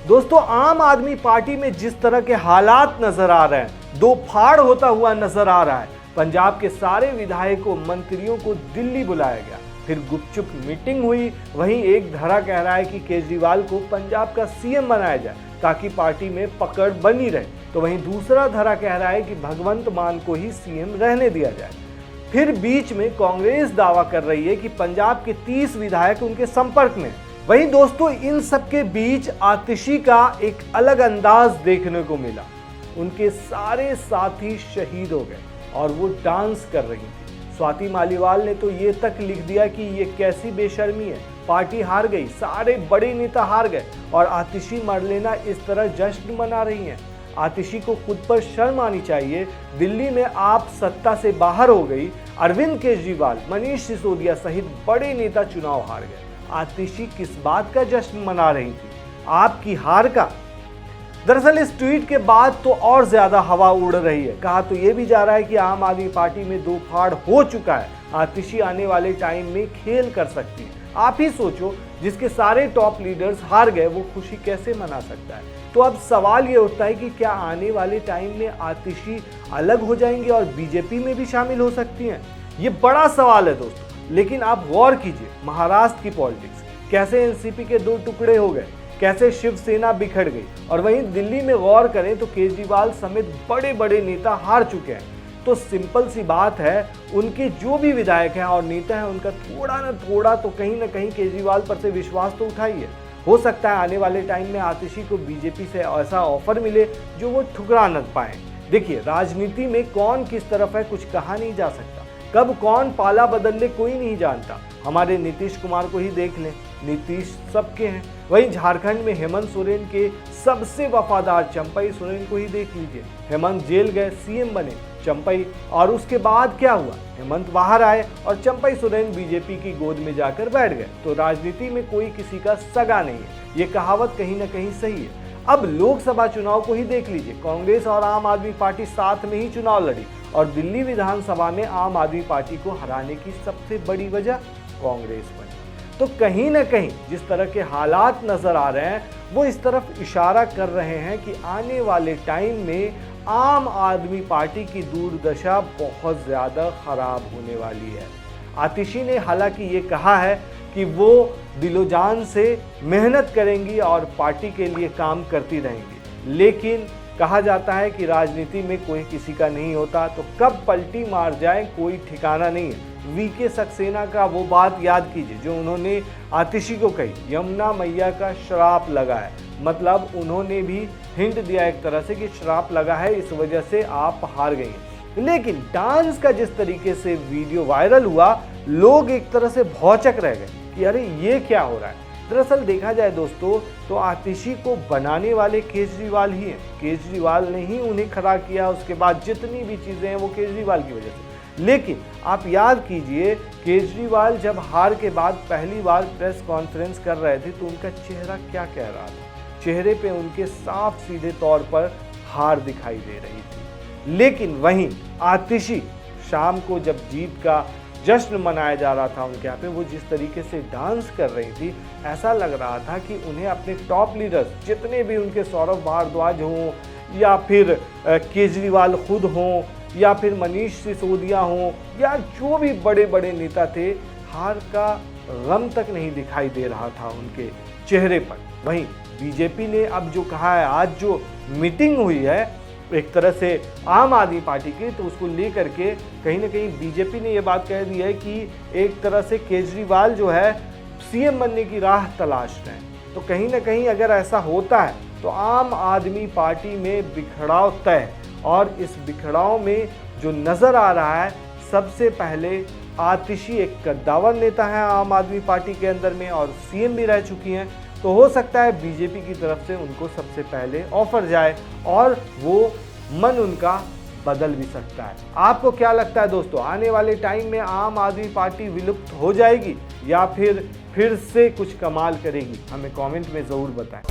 दोस्तों, आम आदमी पार्टी में जिस तरह के हालात नजर आ रहे हैं, दो फाड़ होता हुआ नजर आ रहा है। पंजाब के सारे विधायकों मंत्रियों को दिल्ली बुलाया गया, फिर गुपचुप मीटिंग हुई। वहीं एक धड़ा कह रहा है कि केजरीवाल को पंजाब का सीएम बनाया जाए ताकि पार्टी में पकड़ बनी रहे, तो वहीं दूसरा धड़ा कह रहा है कि भगवंत मान को ही सीएम रहने दिया जाए। फिर बीच में कांग्रेस दावा कर रही है कि पंजाब के 30 विधायक उनके संपर्क में। वहीं दोस्तों, इन सब के बीच आतिशी का एक अलग अंदाज देखने को मिला। उनके सारे साथी शहीद हो गए और वो डांस कर रही थी। स्वाति मालीवाल ने तो ये तक लिख दिया कि ये कैसी बेशर्मी है, पार्टी हार गई, सारे बड़े नेता हार गए और आतिशी मरलेना इस तरह जश्न मना रही हैं। आतिशी को खुद पर शर्म आनी चाहिए। दिल्ली में आप सत्ता से बाहर हो गई, अरविंद केजरीवाल, मनीष सिसोदिया सहित बड़े नेता चुनाव हार गए। आतिशी किस बात का जश्न मना रही थी? आपकी हार का। दरअसल इस ट्वीट के बाद तो और ज्यादा हवा उड़ रही है। कहा तो ये भी जा रहा है कि आम आदमी पार्टी में दो फाड़ हो चुका है। आतिशी आने वाले टाइम में खेल कर सकती है। आप ही सोचो, जिसके सारे टॉप लीडर्स हार गए वो खुशी कैसे मना सकता है? तो अब सवाल ये उठता है कि क्या आने वाले टाइम में आतिशी अलग हो जाएंगे और बीजेपी में भी शामिल हो सकती हैं? ये बड़ा सवाल है दोस्तों। लेकिन आप गौर कीजिए, महाराष्ट्र की पॉलिटिक्स, कैसे एनसीपी के दो टुकड़े हो गए, कैसे शिवसेना बिखर गई, और वहीं दिल्ली में गौर करें तो केजरीवाल समेत बड़े बड़े नेता हार चुके हैं। तो सिंपल सी बात है, उनके जो भी विधायक हैं और नेता हैं, उनका थोड़ा ना थोड़ा तो कहीं ना कहीं केजरीवाल पर से विश्वास तो उठाइए। हो सकता है आने वाले टाइम में आतिशी को बीजेपी से ऐसा ऑफर मिले जो वो ठुकरा न पाए। देखिए, राजनीति में कौन किस तरफ है कुछ कहा नहीं जा सकता। कब कौन पाला बदल ले कोई नहीं जानता। हमारे नीतीश कुमार को ही देख लें, नीतीश सबके हैं। वहीं झारखंड में हेमंत सोरेन के सबसे वफादार चंपई सोरेन को ही देख लीजिए। हेमंत जेल गए, सीएम बने चंपई, और उसके बाद क्या हुआ? हेमंत बाहर आए और चंपई सोरेन बीजेपी की गोद में जाकर बैठ गए। तो राजनीति में कोई किसी का सगा नहीं है, ये कहावत कहीं ना कहीं सही है। अब लोकसभा चुनाव को ही देख लीजिए, कांग्रेस और आम आदमी पार्टी साथ में ही चुनाव लड़ी और दिल्ली विधानसभा में आम आदमी पार्टी को हराने की सबसे बड़ी वजह कांग्रेस बनी। तो कहीं ना कहीं जिस तरह के हालात नजर आ रहे हैं वो इस तरफ इशारा कर रहे हैं कि आने वाले टाइम में आम आदमी पार्टी की दुर्दशा बहुत ज़्यादा खराब होने वाली है। आतिशी ने हालांकि ये कहा है कि वो दिलोजान से मेहनत करेंगी और पार्टी के लिए काम करती रहेंगी, लेकिन कहा जाता है कि राजनीति में कोई किसी का नहीं होता, तो कब पलटी मार जाए कोई ठिकाना नहीं है। वीके सक्सेना का वो बात याद कीजिए जो उन्होंने आतिशी को कही, यमुना मैया का श्राप लगा है। मतलब उन्होंने भी हिंट दिया एक तरह से कि श्राप लगा है, इस वजह से आप हार गई हैं। लेकिन डांस का जिस तरीके से वीडियो वायरल हुआ, लोग एक तरह से भौचक रह गए कि अरे ये क्या हो रहा है। दरअसल देखा जाए दोस्तों तो आतिशी को बनाने वाले केजरीवाल ही हैं। केजरीवाल ने ही उन्हें खड़ा किया, उसके बाद जितनी भी चीज़ें हैं वो केजरीवाल की वजह से। लेकिन आप याद कीजिए, केजरीवाल जब हार के बाद पहली बार प्रेस कॉन्फ्रेंस कर रहे थे तो उनका चेहरा क्या कह रहा था? चेहरे पे उनके साफ सीधे तौर पर हार दिखाई दे रही थी। लेकिन वहीं आतिशी शाम को जब जीत का जश्न मनाया जा रहा था उनके यहाँ पे, वो जिस तरीके से डांस कर रही थी, ऐसा लग रहा था कि उन्हें अपने टॉप लीडर्स जितने भी उनके सौरभ भारद्वाज हों या फिर केजरीवाल खुद हों या फिर मनीष सिसोदिया हों या जो भी बड़े बड़े नेता थे, हार का गम तक नहीं दिखाई दे रहा था उनके चेहरे पर। वहीं बीजेपी ने अब जो कहा है, आज जो मीटिंग हुई है एक तरह से आम आदमी पार्टी की, तो उसको लेकर के कहीं ना कहीं बीजेपी ने ये बात कह दी है कि एक तरह से केजरीवाल जो है सीएम बनने की राह तलाश रहे हैं। तो कहीं ना कहीं अगर ऐसा होता है तो आम आदमी पार्टी में बिखराव तय है, और इस बिखराव में जो नज़र आ रहा है, सबसे पहले आतिशी एक कद्दावर नेता है आम आदमी पार्टी के अंदर में और सीएम भी रह चुकी हैं। तो हो सकता है बीजेपी की तरफ से उनको सबसे पहले ऑफर जाए और वो मन उनका बदल भी सकता है। आपको क्या लगता है दोस्तों, आने वाले टाइम में आम आदमी पार्टी विलुप्त हो जाएगी या फिर से कुछ कमाल करेगी? हमें कमेंट में ज़रूर बताएं।